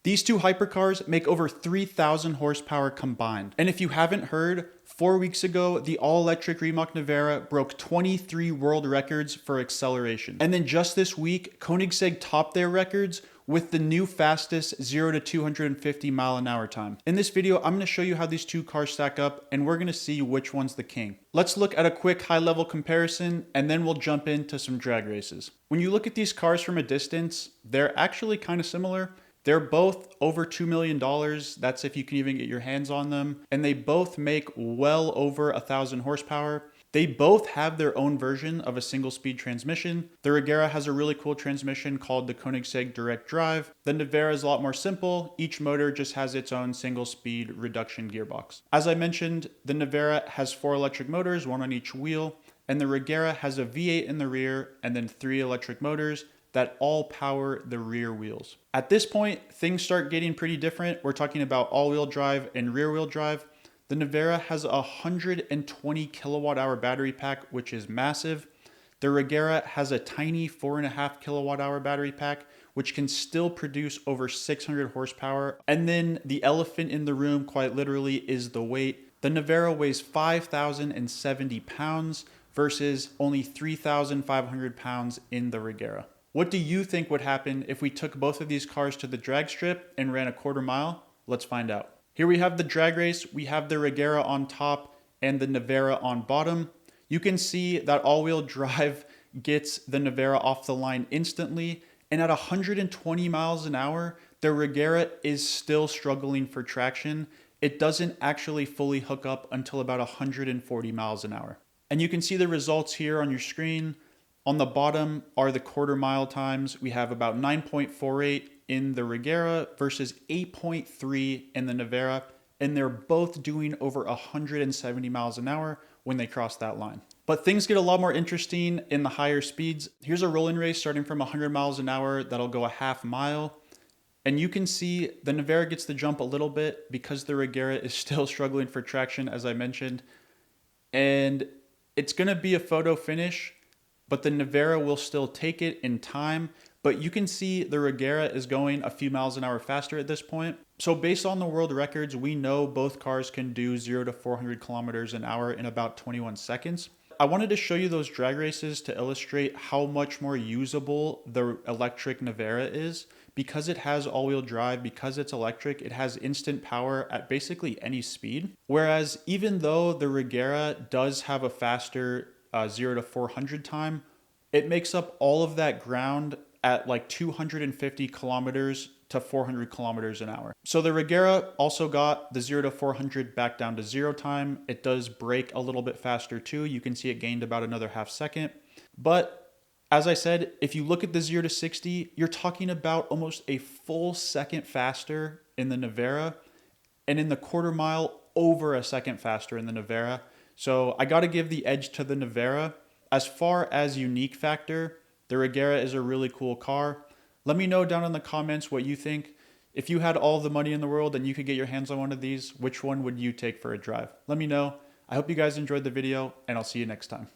These two hypercars make over 3,000 horsepower combined. And if you haven't heard, 4 weeks ago, the all-electric Rimac Nevera broke 23 world records for acceleration. And then just this week, Koenigsegg topped their records with the new fastest 0 to 250 mile an hour time. In this video, I'm gonna show you how these two cars stack up, and we're gonna see which one's the king. Let's look at a quick high-level comparison, and then we'll jump into some drag races. When you look at these cars from a distance, they're actually kind of similar. They're both over $2 million. That's if you can even get your hands on them. And they both make well over 1,000 horsepower. They both have their own version of a single speed transmission. The Regera has a really cool transmission called the Koenigsegg Direct Drive. The Nevera is a lot more simple. Each motor just has its own single speed reduction gearbox. As I mentioned, the Nevera has 4 electric motors, 1 on each wheel, and the Regera has a V8 in the rear and then 3 electric motors that all power the rear wheels. At this point, things start getting pretty different. We're talking about all-wheel drive and rear-wheel drive. The Nevera has a 120 kilowatt-hour battery pack, which is massive. The Regera has a tiny 4.5 kilowatt-hour battery pack, which can still produce over 600 horsepower. And then the elephant in the room, quite literally, is the weight. The Nevera weighs 5,070 pounds versus only 3,500 pounds in the Regera. What do you think would happen if we took both of these cars to the drag strip and ran a quarter mile? Let's find out. Here we have the drag race. We have the Regera on top and the Nevera on bottom. You can see that all-wheel drive gets the Nevera off the line instantly. And at 120 miles an hour, the Regera is still struggling for traction. It doesn't actually fully hook up until about 140 miles an hour. And you can see the results here on your screen. On the bottom are the quarter mile times. We have about 9.48 in the Regera versus 8.3 in the Nevera, and they're both doing over 170 miles an hour when they cross that line. But things get a lot more interesting in the higher speeds. Here's a rolling race starting from 100 miles an hour that'll go a half mile. And you can see the Nevera gets the jump a little bit because the Regera is still struggling for traction, as I mentioned. And it's gonna be a photo finish, but the Nevera will still take it in time. But you can see the Regera is going a few miles an hour faster at this point. So based on the world records, we know both cars can do 0 to 400 kilometers an hour in about 21 seconds. I wanted to show you those drag races to illustrate how much more usable the electric Nevera is. Because it has all-wheel drive, because it's electric, it has instant power at basically any speed. Whereas even though the Regera does have a faster 0 to 400 time, it makes up all of that ground at like 250 kilometers to 400 kilometers an hour. So the Regera also got the 0 to 400 back down to 0 time. It does brake a little bit faster too. You can see it gained about another half second. But as I said, if you look at the 0 to 60, you're talking about almost a full second faster in the Nevera, and in the quarter mile, over a second faster in the Nevera. So I got to give the edge to the Nevera. As far as unique factor, the Regera is a really cool car. Let me know down in the comments what you think. If you had all the money in the world and you could get your hands on one of these, which one would you take for a drive? Let me know. I hope you guys enjoyed the video, and I'll see you next time.